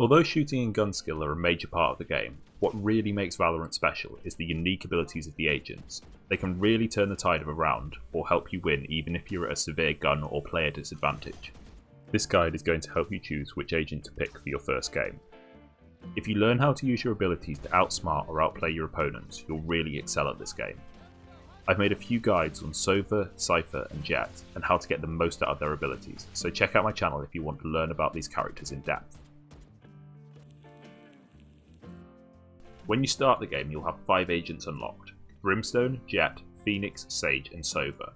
Although shooting and gun skill are a major part of the game, what really makes Valorant special is the unique abilities of the agents. They can really turn the tide of a round, or help you win even if you're at a severe gun or player disadvantage. This guide is going to help you choose which agent to pick for your first game. If you learn how to use your abilities to outsmart or outplay your opponents, you'll really excel at this game. I've made a few guides on Soper, Cypher and Jet and how to get the most out of their abilities, so check out my channel if you want to learn about these characters in depth. When you start the game, you'll have 5 agents unlocked: Brimstone, Jet, Phoenix, Sage and Soper.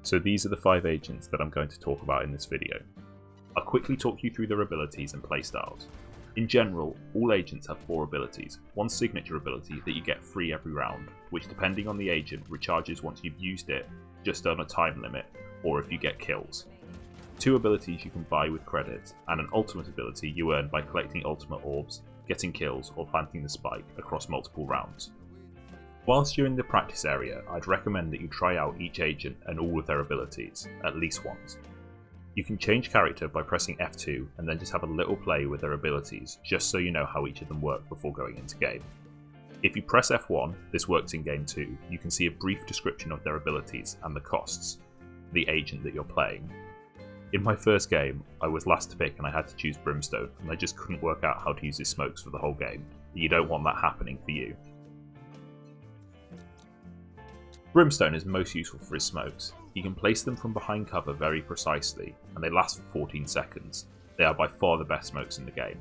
So these are the 5 agents that I'm going to talk about in this video. I'll quickly talk you through their abilities and playstyles. In general, all agents have 4 abilities, one signature ability that you get free every round, which depending on the agent recharges once you've used it, just on a time limit, or if you get kills. 2 abilities you can buy with credits, and an ultimate ability you earn by collecting ultimate orbs, getting kills or planting the spike across multiple rounds. Whilst you're in the practice area, I'd recommend that you try out each agent and all of their abilities, at least once. You can change character by pressing F2 and then just have a little play with their abilities, just so you know how each of them work before going into game. If you press F1, this works in game too, you can see a brief description of their abilities and the costs for the agent that you're playing. In my first game, I was last to pick and I had to choose Brimstone, and I just couldn't work out how to use his smokes for the whole game. You don't want that happening for you. Brimstone is most useful for his smokes. He can place them from behind cover very precisely, and they last for 14 seconds. They are by far the best smokes in the game.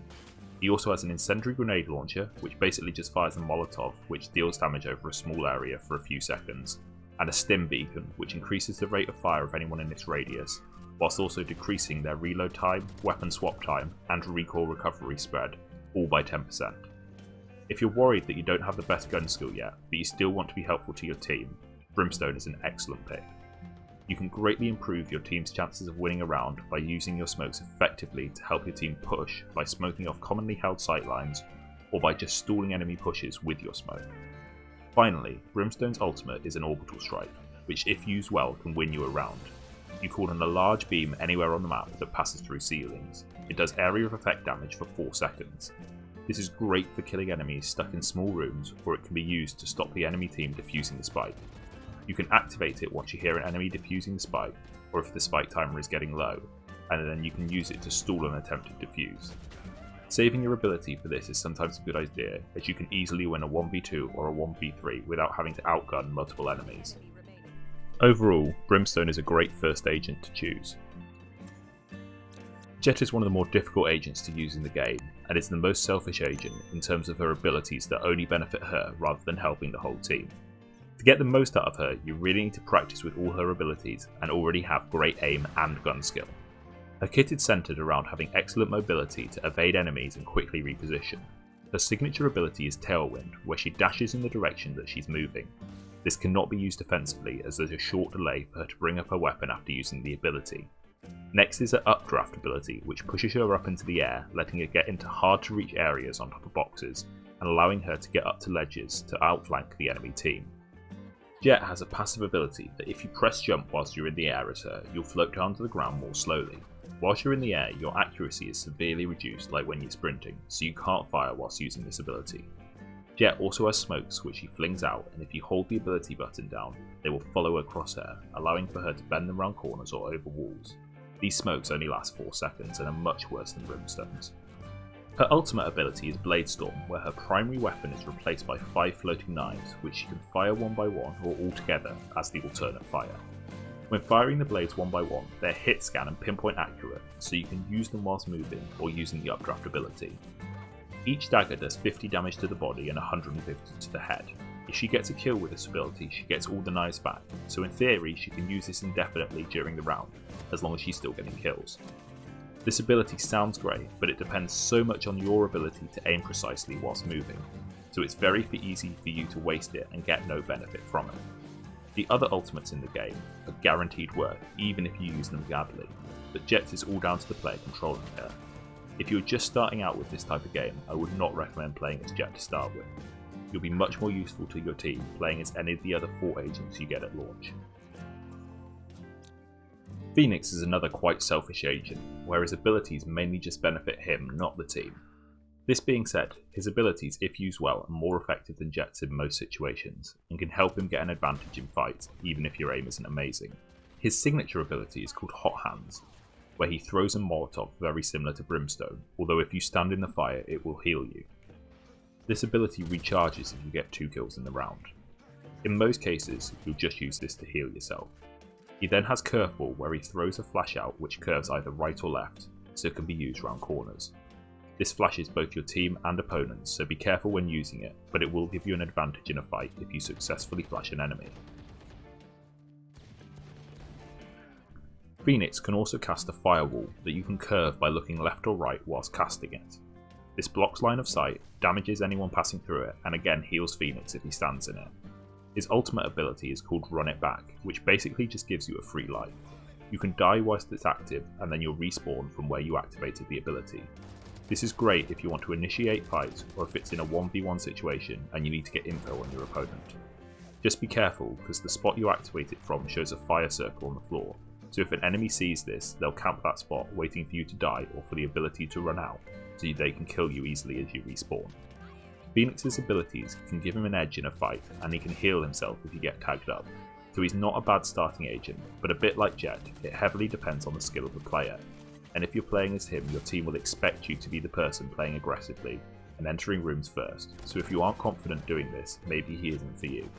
He also has an incendiary grenade launcher, which basically just fires a Molotov, which deals damage over a small area for a few seconds, and a stim beacon, which increases the rate of fire of anyone in its radius, whilst also decreasing their reload time, weapon swap time, and recoil recovery spread, all by 10%. If you're worried that you don't have the best gun skill yet, but you still want to be helpful to your team, Brimstone is an excellent pick. You can greatly improve your team's chances of winning a round by using your smokes effectively to help your team push by smoking off commonly held sightlines, or by just stalling enemy pushes with your smoke. Finally, Brimstone's ultimate is an orbital strike, which if used well can win you a round. You call in a large beam anywhere on the map that passes through ceilings. It does area of effect damage for 4 seconds. This is great for killing enemies stuck in small rooms, or it can be used to stop the enemy team defusing the spike. You can activate it once you hear an enemy defusing the spike, or if the spike timer is getting low, and then you can use it to stall an attempted defuse. Saving your ability for this is sometimes a good idea, as you can easily win a 1v2 or a 1v3 without having to outgun multiple enemies. Overall, Brimstone is a great first agent to choose. Jet is one of the more difficult agents to use in the game, and is the most selfish agent in terms of her abilities that only benefit her rather than helping the whole team. To get the most out of her, you really need to practice with all her abilities and already have great aim and gun skill. Her kit is centered around having excellent mobility to evade enemies and quickly reposition. Her signature ability is Tailwind, where she dashes in the direction that she's moving. This cannot be used defensively as there's a short delay for her to bring up her weapon after using the ability. Next is her Updraft ability, which pushes her up into the air, letting her get into hard to reach areas on top of boxes, and allowing her to get up to ledges to outflank the enemy team. Jet has a passive ability that if you press jump whilst you're in the air as her, you'll float down to the ground more slowly. Whilst you're in the air, your accuracy is severely reduced like when you're sprinting, so you can't fire whilst using this ability. Jet also has smokes which she flings out, and if you hold the ability button down, they will follow her crosshair, allowing for her to bend them around corners or over walls. These smokes only last 4 seconds and are much worse than Brimstone's. Her ultimate ability is Bladestorm, where her primary weapon is replaced by 5 floating knives, which she can fire one by one or all together as the alternate fire. When firing the blades one by one, they're hit scan and pinpoint accurate, so you can use them whilst moving or using the Updraft ability. Each dagger does 50 damage to the body and 150 to the head. If she gets a kill with this ability, she gets all the knives back, so in theory she can use this indefinitely during the round, as long as she's still getting kills. This ability sounds great, but it depends so much on your ability to aim precisely whilst moving, so it's very easy for you to waste it and get no benefit from it. The other ultimates in the game are guaranteed work, even if you use them badly, but Jet's is all down to the player controlling her. If you're just starting out with this type of game, I would not recommend playing as Jet to start with. You'll be much more useful to your team playing as any of the other 4 agents you get at launch. Phoenix is another quite selfish agent, where his abilities mainly just benefit him, not the team. This being said, his abilities, if used well, are more effective than Jet's in most situations, and can help him get an advantage in fights, even if your aim isn't amazing. His signature ability is called Hot Hands, where he throws a Molotov very similar to Brimstone, although if you stand in the fire it will heal you. This ability recharges if you get 2 kills in the round. In most cases, you'll just use this to heal yourself. He then has Curveball, where he throws a flash out which curves either right or left, so it can be used round corners. This flashes both your team and opponents, so be careful when using it, but it will give you an advantage in a fight if you successfully flash an enemy. Phoenix can also cast a firewall that you can curve by looking left or right whilst casting it. This blocks line of sight, damages anyone passing through it, and again heals Phoenix if he stands in it. His ultimate ability is called Run It Back, which basically just gives you a free life. You can die whilst it's active, and then you'll respawn from where you activated the ability. This is great if you want to initiate fights, or if it's in a 1v1 situation and you need to get info on your opponent. Just be careful, because the spot you activate it from shows a fire circle on the floor, so if an enemy sees this, they'll camp that spot waiting for you to die or for the ability to run out, so they can kill you easily as you respawn. Phoenix's abilities can give him an edge in a fight, and he can heal himself if you get tagged up, so he's not a bad starting agent, but a bit like Jet, it heavily depends on the skill of the player, and if you're playing as him, your team will expect you to be the person playing aggressively and entering rooms first, so if you aren't confident doing this, maybe he isn't for you.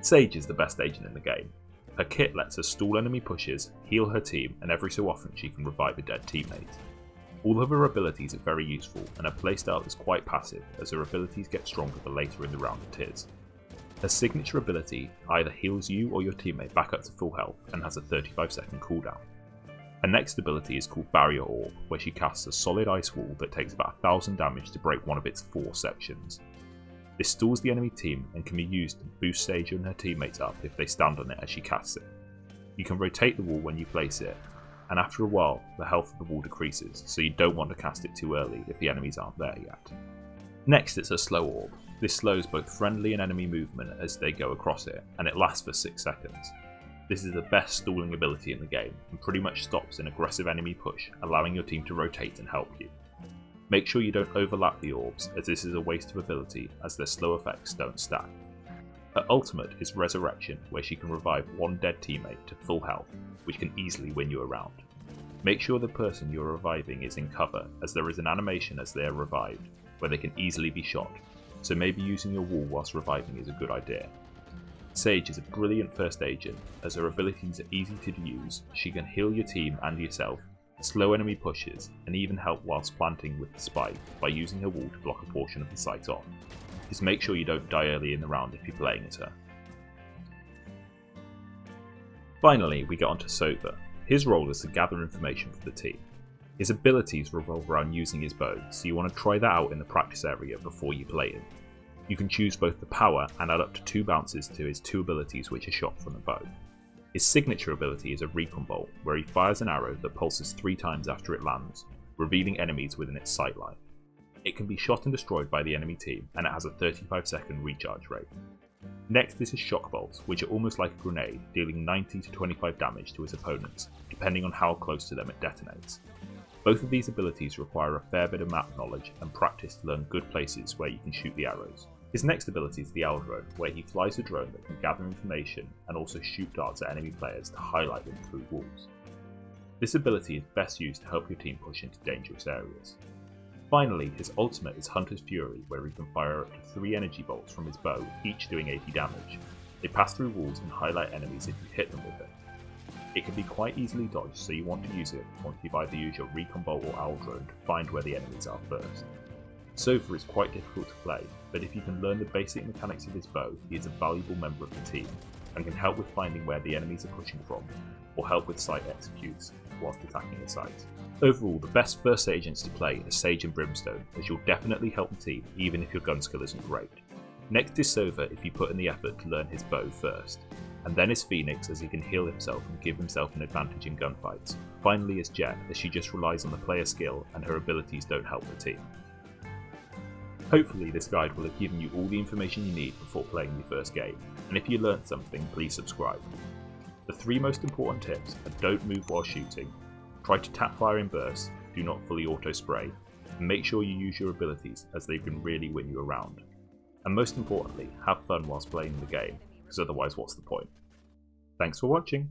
Sage is the best agent in the game. Her kit lets her stall enemy pushes, heal her team, and every so often she can revive a dead teammate. All of her abilities are very useful, and her playstyle is quite passive as her abilities get stronger the later in the round it is. Her signature ability either heals you or your teammate back up to full health and has a 35-second cooldown. Her next ability is called Barrier Orb, where she casts a solid ice wall that takes about 1000 damage to break one of its 4 sections. This stalls the enemy team and can be used to boost Sage and her teammates up if they stand on it as she casts it. You can rotate the wall when you place it, and after a while the health of the wall decreases, so you don't want to cast it too early if the enemies aren't there yet. Next it's a Slow Orb. This slows both friendly and enemy movement as they go across it, and it lasts for 6 seconds. This is the best stalling ability in the game, and pretty much stops an aggressive enemy push, allowing your team to rotate and help you. Make sure you don't overlap the orbs, as this is a waste of ability as their slow effects don't stack. Her ultimate is Resurrection, where she can revive one dead teammate to full health, which can easily win you a round. Make sure the person you're reviving is in cover, as there is an animation as they are revived, where they can easily be shot, so maybe using your wall whilst reviving is a good idea. Sage is a brilliant first agent, as her abilities are easy to use, she can heal your team and yourself, slow enemy pushes, and even help whilst planting with the spike by using her wall to block a portion of the site off. Just make sure you don't die early in the round if you're playing as her. Finally, we get onto Soper. His role is to gather information for the team. His abilities revolve around using his bow, so you want to try that out in the practice area before you play him. You can choose both the power and add up to 2 bounces to his 2 abilities which are shot from the bow. His signature ability is a Recon Bolt, where he fires an arrow that pulses 3 times after it lands, revealing enemies within its sight line. It can be shot and destroyed by the enemy team, and it has a 35-second recharge rate. Next is his Shock Bolts, which are almost like a grenade, dealing 90 to 25 damage to his opponents, depending on how close to them it detonates. Both of these abilities require a fair bit of map knowledge and practice to learn good places where you can shoot the arrows. His next ability is the Owl Drone, where he flies a drone that can gather information and also shoot darts at enemy players to highlight them through walls. This ability is best used to help your team push into dangerous areas. Finally, his ultimate is Hunter's Fury, where he can fire up to 3 energy bolts from his bow, each doing 80 damage. They pass through walls and highlight enemies if you hit them with it. It can be quite easily dodged, so you want to use it once you've either used your Recon Bolt or Owl Drone to find where the enemies are first. Soper is quite difficult to play, but if you can learn the basic mechanics of his bow, he is a valuable member of the team, and can help with finding where the enemies are pushing from, or help with site executes whilst attacking a site. Overall, the best first agents to play are Sage and Brimstone, as you'll definitely help the team even if your gun skill isn't great. Next is Soper if you put in the effort to learn his bow first, and then is Phoenix as he can heal himself and give himself an advantage in gunfights. Finally is Jet as she just relies on the player skill and her abilities don't help the team. Hopefully this guide will have given you all the information you need before playing your first game, and if you learned something, please subscribe. The 3 most important tips are: don't move while shooting, Try to tap fire in bursts, do not fully auto spray, and make sure you use your abilities as they can really win you around. And most importantly, have fun whilst playing the game, because otherwise what's the point? Thanks for watching!